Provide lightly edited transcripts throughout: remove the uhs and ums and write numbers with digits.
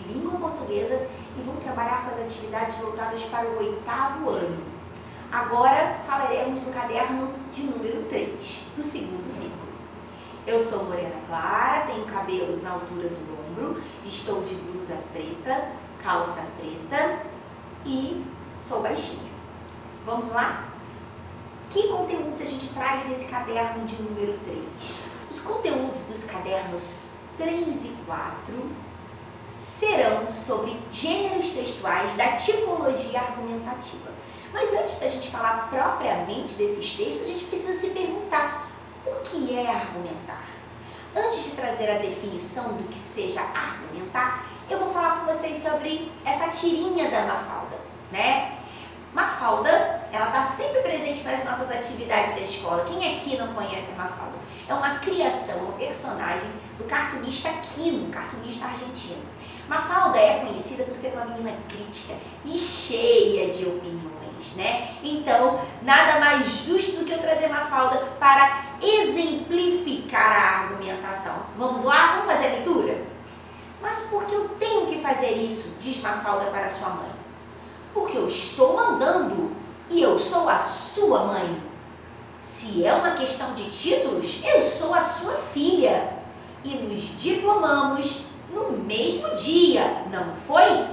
língua portuguesa e vou trabalhar com as atividades voltadas para o 8º ano. Agora falaremos do caderno de número 3, do segundo ciclo. Eu sou morena clara, tenho cabelos na altura do ombro, estou de blusa preta, calça preta e sou baixinha. Vamos lá? Que conteúdos a gente traz nesse caderno de número 3? Os conteúdos dos cadernos 3 e 4 serão sobre gêneros textuais da tipologia argumentativa. Mas antes da gente falar propriamente desses textos, a gente precisa se perguntar: o que é argumentar? Antes de trazer a definição do que seja argumentar, eu vou falar com vocês sobre essa tirinha da Mafalda, né? Mafalda, ela está sempre presente nas nossas atividades da escola. Quem aqui não conhece a Mafalda? É uma criação, um personagem do cartunista Quino, um cartunista argentino. Mafalda é conhecida por ser uma menina crítica e cheia de opiniões, né? Então, nada mais justo do que eu trazer Mafalda para exemplificar a argumentação. Vamos lá? Vamos fazer a leitura? Mas por que eu tenho que fazer isso? Diz Mafalda para sua mãe. Porque eu estou mandando e eu sou a sua mãe. Se é uma questão de títulos, eu sou a sua filha. E nos diplomamos no mesmo dia, não foi?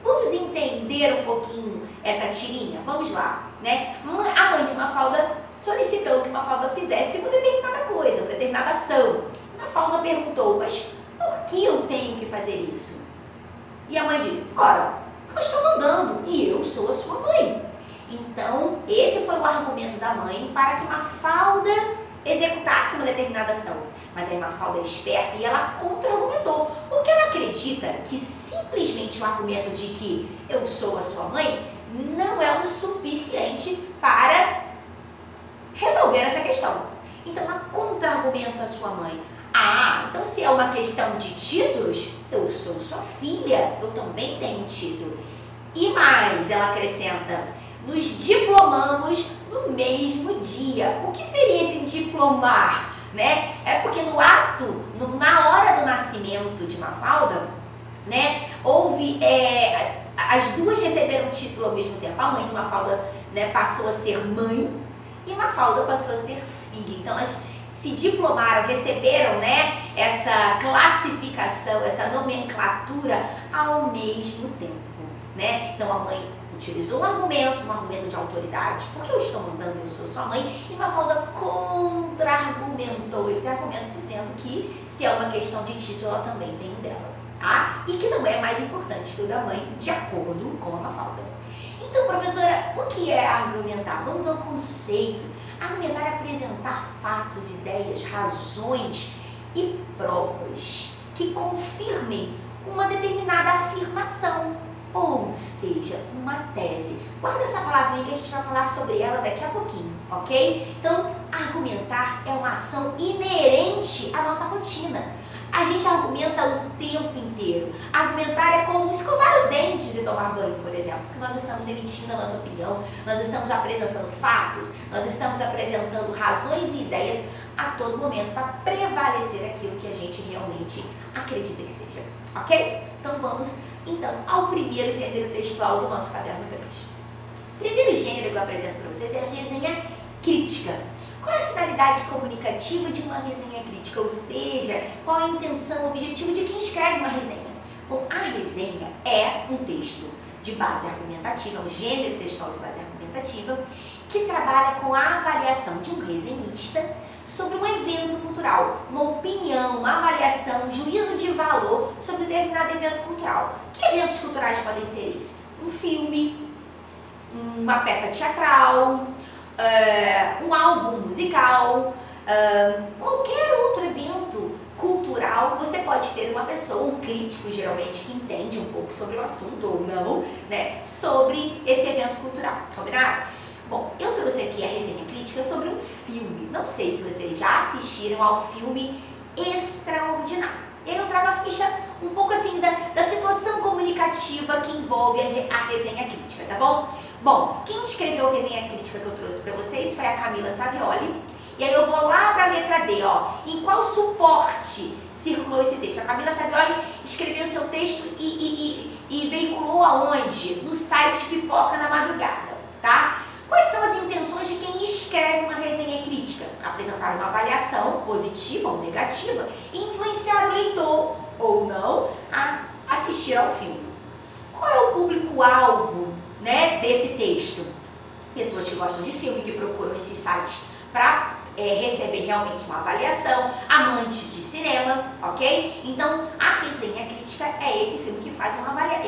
Vamos entender um pouquinho essa tirinha? Vamos lá, né? A mãe de Mafalda solicitou que Mafalda fizesse uma determinada coisa, uma determinada ação. Mafalda perguntou: mas por que eu tenho que fazer isso? E a mãe disse: ora, eu estou mandando e eu sou a sua mãe. Então, esse foi o argumento da mãe para que Mafalda executasse uma determinada ação. Mas aí Mafalda é esperta e ela contra-argumentou, porque ela acredita que simplesmente o argumento de que eu sou a sua mãe não é o suficiente para resolver essa questão. Então, ela contra-argumenta a sua mãe. Ah, então se é uma questão de títulos, eu sou sua filha, eu também tenho um título. E mais, ela acrescenta: nos diplomamos no mesmo dia. O que seria esse diplomar? Né? É porque no ato, na hora do nascimento de Mafalda, né, houve, as duas receberam o título ao mesmo tempo. A mãe de Mafalda, né, passou a ser mãe e Mafalda passou a ser filha. Então elas se diplomaram, receberam, né, essa classificação, essa nomenclatura ao mesmo tempo, né? Então a mãe utilizou um argumento de autoridade, porque eu estou mandando, eu sou sua mãe, e Mafalda contra-argumentou esse argumento dizendo que se é uma questão de título, ela também tem um dela, tá? E que não é mais importante que o da mãe, de acordo com a Mafalda. Então, professora, o que é argumentar? Vamos ao conceito. Argumentar é apresentar fatos, ideias, razões e provas que confirmem uma determinada afirmação, ou seja, uma tese. Guarda essa palavrinha que a gente vai falar sobre ela daqui a pouquinho, ok? Então, argumentar é uma ação inerente à nossa rotina. A gente argumenta o tempo inteiro. Argumentar é como escovar os dentes e tomar banho, por exemplo, porque nós estamos emitindo a nossa opinião, nós estamos apresentando fatos, nós estamos apresentando razões e ideias a todo momento para prevalecer aquilo que a gente realmente acredita que seja, ok? Então vamos ao primeiro gênero textual do nosso caderno 3. O primeiro gênero que eu apresento para vocês é a resenha crítica. Qual é a finalidade comunicativa de uma resenha crítica? Ou seja, qual a intenção, o objetivo de quem escreve uma resenha? Bom, a resenha é um texto de base argumentativa, um gênero textual de base argumentativa, que trabalha com a avaliação de um resenhista sobre um evento cultural, uma opinião, uma avaliação, um juízo de valor sobre determinado evento cultural. Que eventos culturais podem ser esses? Um filme, uma peça teatral, um álbum musical, qualquer outro evento cultural. Você pode ter uma pessoa, um crítico geralmente, que entende um pouco sobre o assunto ou não, né, sobre esse evento cultural, combinado? Bom, eu trouxe aqui a resenha crítica sobre um filme. Não sei se vocês já assistiram ao filme Extraordinário. E aí eu trago a ficha um pouco assim da situação comunicativa que envolve a resenha crítica, tá bom? Bom, quem escreveu a resenha crítica que eu trouxe para vocês foi a Camila Savioli. E aí eu vou lá para a letra D, ó. Em qual suporte circulou esse texto? A Camila Savioli escreveu seu texto e veiculou aonde? No site Pipoca na Madrugada, tá? Quais são as intenções de quem escreve uma resenha crítica? Apresentar uma avaliação positiva ou negativa e influenciar o leitor, ou não, a assistir ao filme. Qual é o público-alvo, né, desse texto? Pessoas que gostam de filme, que procuram esses sites para receber realmente uma avaliação, amantes de cinema, ok? Então, a resenha crítica é esse filme que faz uma avaliação,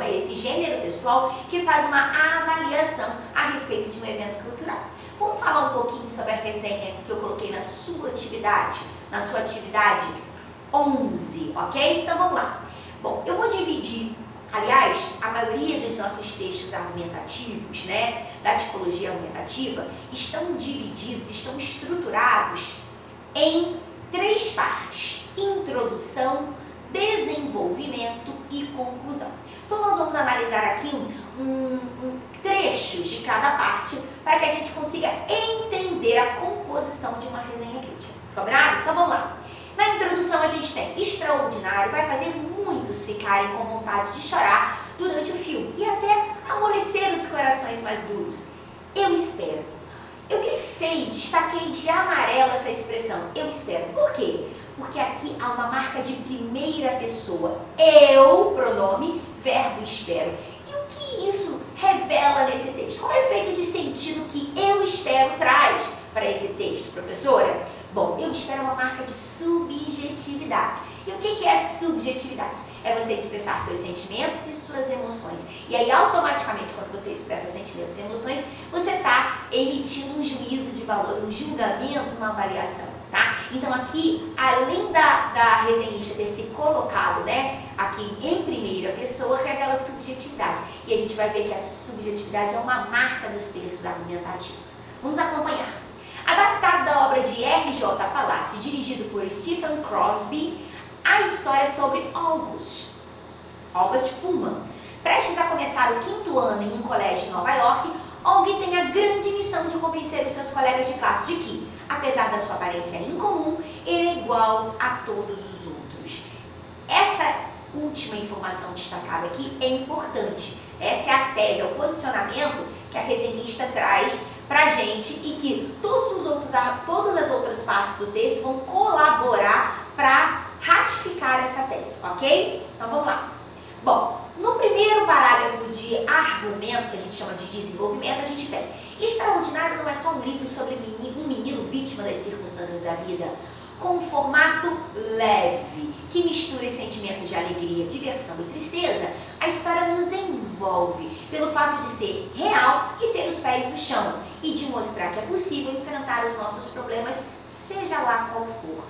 é esse gênero textual que faz uma avaliação a respeito de um evento cultural. Vamos falar um pouquinho sobre a resenha que eu coloquei na sua atividade 11, ok? Então, vamos lá. Bom, eu vou dividir. Aliás, a maioria dos nossos textos argumentativos, né, da tipologia argumentativa, estão divididos, estão estruturados em 3 partes: introdução, desenvolvimento e conclusão. Então, nós vamos analisar aqui trechos de cada parte para que a gente consiga entender a composição de uma resenha crítica. Combinado? Então, vamos lá. Na introdução a gente tem extraordinário, vai fazer muitos ficarem com vontade de chorar durante o filme e até amolecer os corações mais duros. Eu espero. Eu grifei, destaquei de amarelo essa expressão, eu espero. Por quê? Porque aqui há uma marca de primeira pessoa. Eu, pronome, verbo espero. E o que isso revela nesse texto? Qual é o efeito de sentido que eu espero traz para esse texto, professora? Bom, eu espero uma marca de subjetividade. E o que é subjetividade? É você expressar seus sentimentos e suas emoções. E aí, automaticamente, quando você expressa sentimentos e emoções, você está emitindo um juízo de valor, um julgamento, uma avaliação, tá? Então, aqui, além da resenhista ter se colocado, né, aqui em primeira pessoa, revela subjetividade. E a gente vai ver que a subjetividade é uma marca dos textos argumentativos. Vamos acompanhar. Adaptado da obra de R.J. Palacio, dirigido por Stephen Crosby, a história sobre August Pullman. Prestes a começar o 5º ano em um colégio em Nova York, Aug tem a grande missão de convencer os seus colegas de classe de que, apesar da sua aparência incomum, ele é igual a todos os outros. Essa última informação destacada aqui é importante. Essa é a tese, é o posicionamento que a resenhista traz pra gente e que todas as outras partes do texto vão colaborar para ratificar essa tese, ok? Então vamos lá. Bom, no primeiro parágrafo de argumento, que a gente chama de desenvolvimento, a gente tem: Extraordinário não é só um livro sobre um menino vítima das circunstâncias da vida, com um formato leve, que mistura sentimentos de alegria, diversão e tristeza. A história nos envolve pelo fato de ser real e ter os pés no chão, e de mostrar que é possível enfrentar os nossos problemas, seja lá qual for.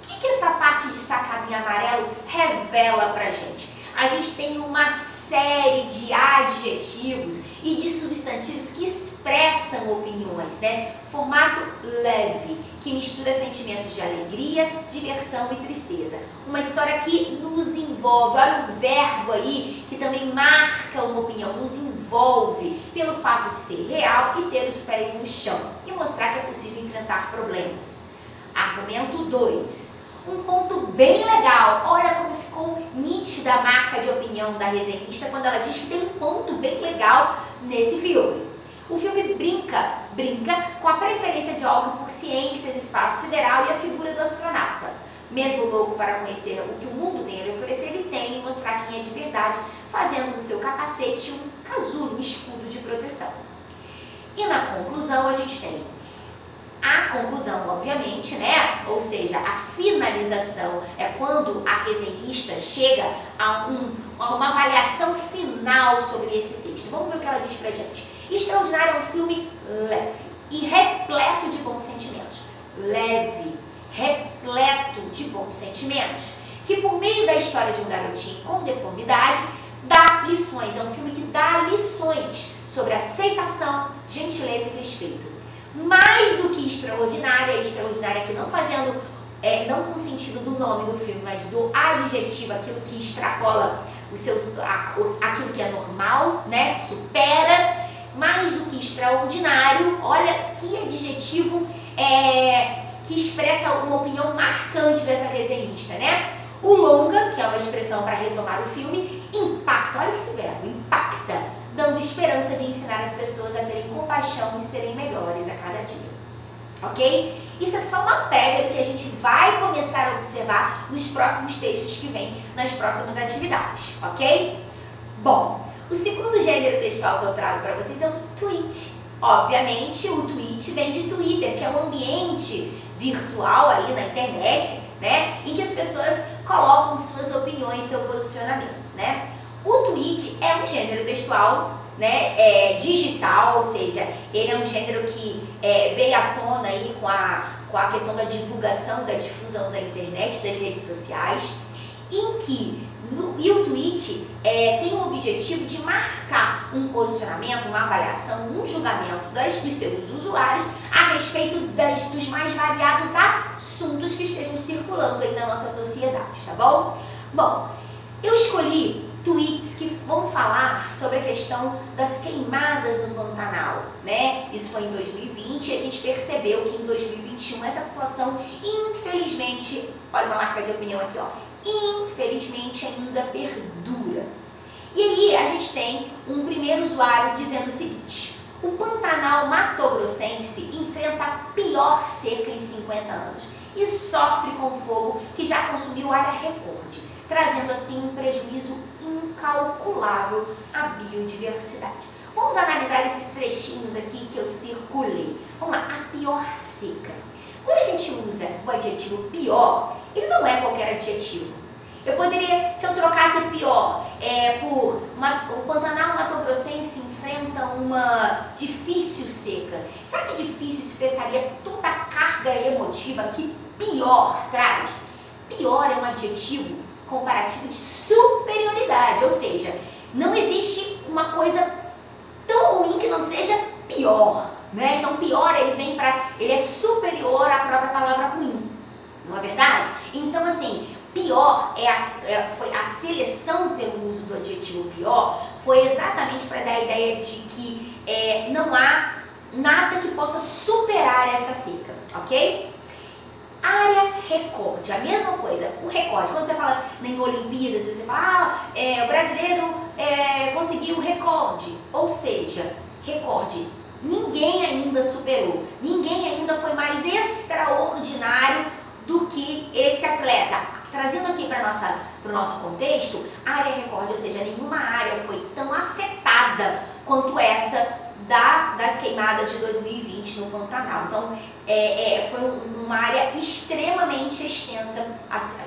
O que essa parte destacada em amarelo revela pra gente? A gente tem uma série de adjetivos e de substantivos que expressam opiniões, né? Formato leve, que mistura sentimentos de alegria, diversão e tristeza. Uma história que nos envolve, olha o verbo aí, que também marca uma opinião, nos envolve pelo fato de ser real e ter os pés no chão, e mostrar que é possível enfrentar problemas. Argumento 2. Um ponto bem legal, olha como ficou nítida a marca de opinião da resenhista quando ela diz que tem um ponto bem legal nesse filme. O filme brinca com a preferência de Aug por ciências, espaço sideral e a figura do astronauta. Mesmo louco para conhecer o que o mundo tem a lhe oferecer, ele teme em mostrar quem é de verdade, fazendo do seu capacete um casulo, um escudo de proteção. E na conclusão a gente tem a conclusão, obviamente, né? Ou seja, a finalização é quando a resenhista chega a uma avaliação final sobre esse texto. Vamos ver o que ela diz pra gente. Extraordinário é um filme leve e repleto de bons sentimentos. Leve, repleto de bons sentimentos. Que por meio da história de um garotinho com deformidade, dá lições. É um filme que dá lições sobre aceitação, gentileza e respeito. Mais do que extraordinária, extraordinária aqui não fazendo, não com o sentido do nome do filme, mas do adjetivo, aquilo que extrapola aquilo que é normal, né? Que supera. Mais do que extraordinário, olha que adjetivo que que expressa uma opinião marcante dessa resenhista, né? O longa, que é uma expressão para retomar o filme, impacta, olha esse verbo, impacta, dando esperança de ensinar as pessoas a terem compaixão e serem melhores a cada dia. Ok? Isso é só uma prévia do que a gente vai começar a observar nos próximos textos que vêm, nas próximas atividades, ok? Bom, o segundo gênero textual que eu trago para vocês é o tweet. Obviamente, o tweet vem de Twitter, que é um ambiente virtual ali na internet, né, em que as pessoas colocam suas opiniões, seus posicionamentos, né? O tweet é um gênero textual, né, digital, ou seja, ele é um gênero que veio à tona aí com a questão da divulgação, da difusão da internet, das redes sociais, em que e o tweet tem o objetivo de marcar um posicionamento, uma avaliação, um julgamento dos seus usuários a respeito dos mais variados assuntos que estejam circulando aí na nossa sociedade, tá bom? Bom, eu escolhi tweets que vão falar sobre a questão das queimadas no Pantanal, né? Isso foi em 2020 e a gente percebeu que em 2021 essa situação, infelizmente, olha uma marca de opinião aqui, ó, infelizmente ainda perdura. E aí a gente tem um primeiro usuário dizendo o seguinte: o Pantanal Mato-Grossense enfrenta a pior seca em 50 anos e sofre com fogo que já consumiu área recorde, trazendo assim um prejuízo incalculável à biodiversidade. Vamos analisar esses trechinhos aqui que eu circulei. Vamos lá, a pior seca. Quando a gente usa o adjetivo pior, ele não é qualquer adjetivo. Eu poderia, se eu trocasse pior por o Pantanal Mato-Grossense enfrenta uma difícil seca. Será que difícil expressaria toda a carga emotiva que pior traz? Pior é um adjetivo comparativo de superioridade, ou seja, não existe uma coisa tão ruim que não seja pior, né? Então pior ele é superior à própria palavra ruim, não é verdade? Então assim, pior foi a seleção pelo uso do adjetivo pior, foi exatamente para dar a ideia de que não há nada que possa superar essa seca, ok? Área recorde, a mesma coisa, o recorde, quando você fala em Olimpíadas, você fala, o brasileiro conseguiu o recorde, ou seja, recorde, ninguém ainda superou, ninguém ainda foi mais extraordinário do que esse atleta. Trazendo aqui para o nosso contexto, área recorde, ou seja, nenhuma área foi tão afetada quanto essa das queimadas de 2020 no Pantanal. Então, foi uma área extremamente extensa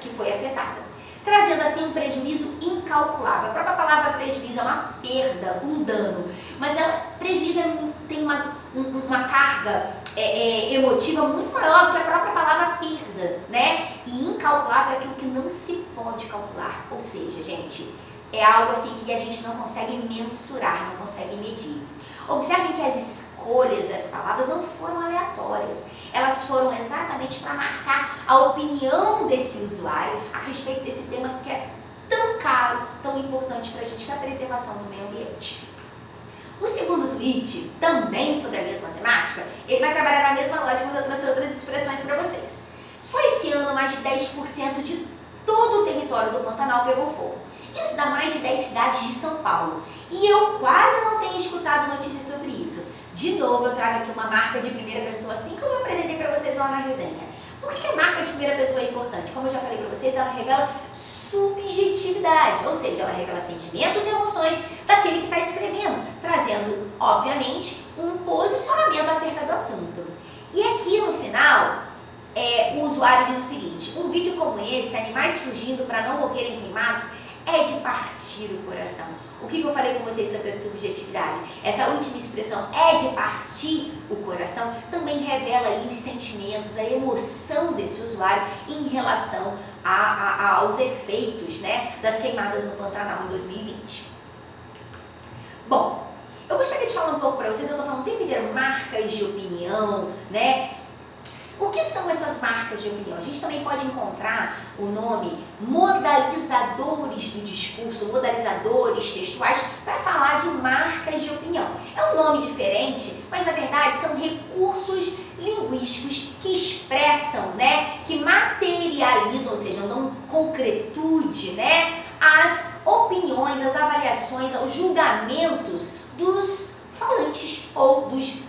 que foi afetada, trazendo assim um prejuízo incalculável. A própria palavra prejuízo é uma perda, um dano, mas prejuízo tem uma carga emotiva muito maior do que a própria palavra perda, né? E incalculável é aquilo que não se pode calcular, ou seja, gente, é algo assim que a gente não consegue mensurar, não consegue medir. Observem que as escolhas das palavras não foram aleatórias, elas foram exatamente para marcar a opinião desse usuário a respeito desse tema que é tão caro, tão importante para a gente, que é a preservação do meio ambiente. O segundo tweet, também sobre a mesma temática, ele vai trabalhar na mesma lógica, mas eu trouxe outras expressões para vocês. Só esse ano, mais de 10% de todo o território do Pantanal pegou fogo. Isso dá mais de 10 cidades de São Paulo. E eu quase não tenho escutado notícias sobre isso. De novo, eu trago aqui uma marca de primeira pessoa, assim como eu apresentei para vocês lá na resenha. Por que a marca de primeira pessoa é importante? Como eu já falei para vocês, ela revela subjetividade, ou seja, ela revela sentimentos e emoções daquele que está escrevendo, trazendo, obviamente, um posicionamento acerca do assunto. E aqui no final, o usuário diz o seguinte: um vídeo como esse, animais fugindo para não morrerem queimados, é de partir o coração. O que eu falei com vocês sobre a subjetividade? Essa última expressão, é de partir o coração, também revela aí os sentimentos, a emoção desse usuário em relação aos efeitos, né, das queimadas no Pantanal em 2020. Bom, eu gostaria de falar um pouco para vocês, eu estou falando o tempo inteiro marcas de opinião, né? O que são essas marcas de opinião? A gente também pode encontrar o nome modalizadores do discurso, modalizadores textuais, para falar de marcas de opinião. É um nome diferente, mas na verdade são recursos linguísticos que expressam, né, que materializam, ou seja, dão concretude, né, as opiniões, as avaliações, aos julgamentos dos falantes ou dos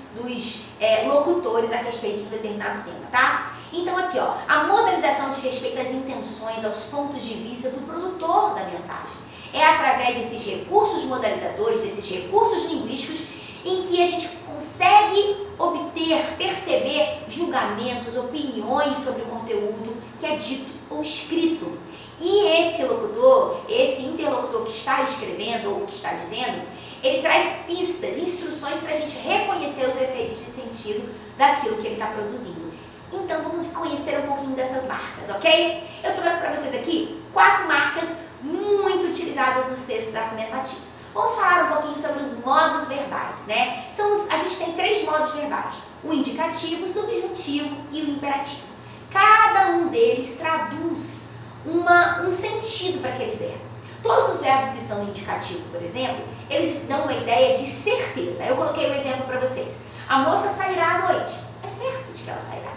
locutores a respeito de um determinado tema, tá? Então aqui, ó, a modalização diz respeito às intenções, aos pontos de vista do produtor da mensagem. É através desses recursos modalizadores, desses recursos linguísticos, em que a gente consegue obter, perceber julgamentos, opiniões sobre o conteúdo que é dito ou escrito. E esse locutor, esse interlocutor que está escrevendo ou que está dizendo, ele traz pistas, instruções para a gente reconhecer os efeitos de sentido daquilo que ele está produzindo. Então vamos conhecer um pouquinho dessas marcas, ok? Eu trouxe para vocês aqui 4 marcas muito utilizadas nos textos argumentativos. Vamos falar um pouquinho sobre os modos verbais, né? A gente tem 3 modos verbais: o indicativo, o subjuntivo e o imperativo. Cada um deles traduz um sentido para aquele verbo. Todos os verbos que estão no indicativo, por exemplo, eles dão uma ideia de certeza. Eu coloquei um exemplo para vocês. A moça sairá à noite. É certo de que ela sairá,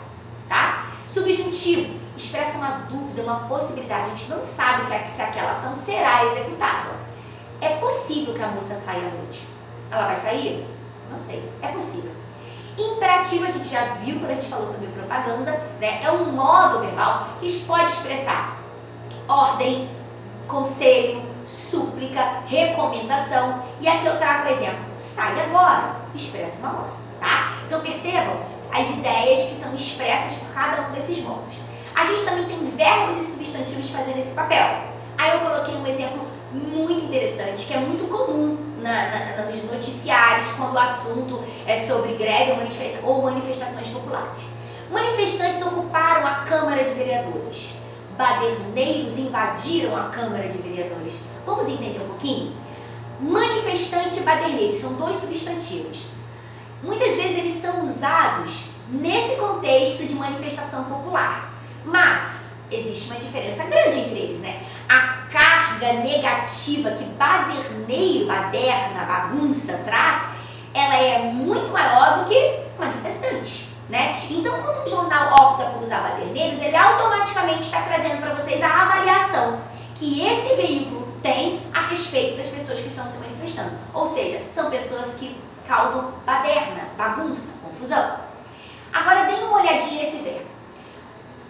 tá? Subjuntivo expressa uma dúvida, uma possibilidade. A gente não sabe se aquela ação será executada. É possível que a moça saia à noite. Ela vai sair? Não sei. É possível. Imperativo a gente já viu quando a gente falou sobre propaganda, né? É um modo verbal que pode expressar ordem, conselho, súplica, recomendação. E aqui eu trago o exemplo: sai agora, expressa uma ordem, tá? Então percebam as ideias que são expressas por cada um desses modos. A gente também tem verbos e substantivos fazendo esse papel. Aí eu coloquei um exemplo muito interessante, que é muito comum nos noticiários, quando o assunto é sobre greve ou manifestações populares. Manifestantes ocuparam a Câmara de Vereadores. Baderneiros invadiram a Câmara de Vereadores. Vamos entender um pouquinho? Manifestante e baderneiro são 2 substantivos. Muitas vezes eles são usados nesse contexto de manifestação popular, mas existe uma diferença grande entre eles, né? A carga negativa que baderneiro, baderna, bagunça traz, ela é muito maior do que manifestante, né? Então, quando um jornal opta por usar baderneiros, ele automaticamente está trazendo para vocês a avaliação que esse veículo tem a respeito das pessoas que estão se manifestando. Ou seja, são pessoas que causam baderna, bagunça, confusão. Agora, deem uma olhadinha nesse verbo.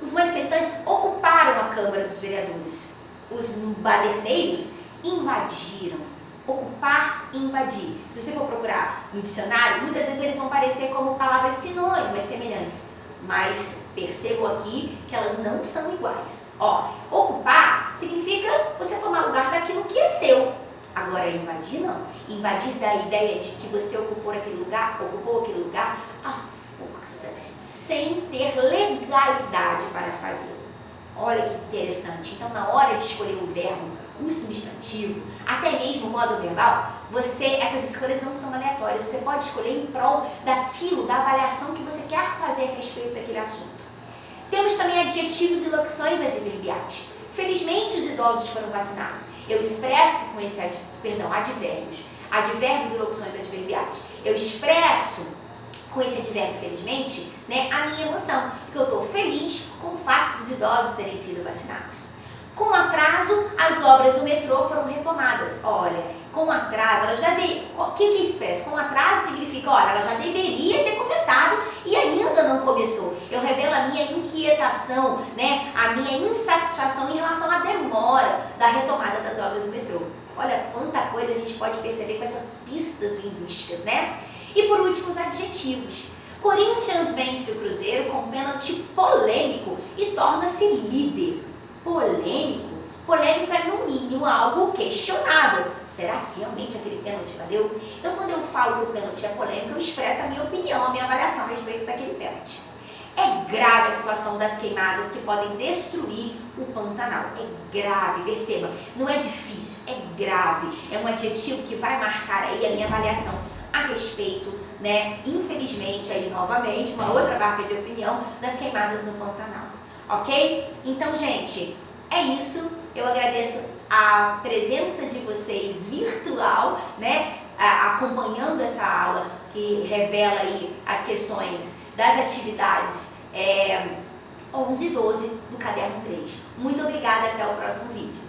Os manifestantes ocuparam a Câmara dos Vereadores. Os baderneiros invadiram. Ocupar, invadir. Se você for procurar no dicionário, muitas vezes eles vão aparecer como palavras sinônimas, semelhantes. Mas percebam aqui que elas não são iguais. Ó, ocupar significa você tomar lugar daquilo que é seu. Agora, invadir não. Invadir dá a ideia de que você ocupou aquele lugar à força, sem ter legalidade para fazê-lo. Olha que interessante. Então, na hora de escolher o verbo, o substantivo, até mesmo o modo verbal, essas escolhas não são aleatórias. Você pode escolher em prol daquilo, da avaliação que você quer fazer a respeito daquele assunto. Temos também adjetivos e locuções adverbiais. Felizmente, os idosos foram vacinados. Eu expresso com esse advérbios. Advérbios e locuções adverbiais. Eu expresso com esse advérbio, felizmente, né, a minha emoção, porque eu estou feliz com o fato dos idosos terem sido vacinados. Com atraso, as obras do metrô foram retomadas. Olha, com atraso, ela já veio. O que expressa? Com atraso significa, olha, ela já deveria ter começado e ainda não começou. Eu revelo a minha inquietação, né, a minha insatisfação em relação à demora da retomada das obras do metrô. Olha quanta coisa a gente pode perceber com essas pistas linguísticas, né? E por último, os adjetivos. Corinthians vence o Cruzeiro com um pênalti polêmico e torna-se líder. Polêmico? Polêmico é, no mínimo, algo questionável. Será que realmente aquele pênalti valeu? Então, quando eu falo que o pênalti é polêmico, eu expresso a minha opinião, a minha avaliação a respeito daquele pênalti. É grave a situação das queimadas que podem destruir o Pantanal. É grave, perceba. Não é difícil, é grave. É um adjetivo que vai marcar aí a minha avaliação a respeito, né, infelizmente, aí novamente, uma outra marca de opinião, das queimadas no Pantanal, ok? Então, gente, é isso. Eu agradeço a presença de vocês virtual, né, acompanhando essa aula que revela aí as questões das atividades 11 e 12 do Caderno 3. Muito obrigada, até o próximo vídeo.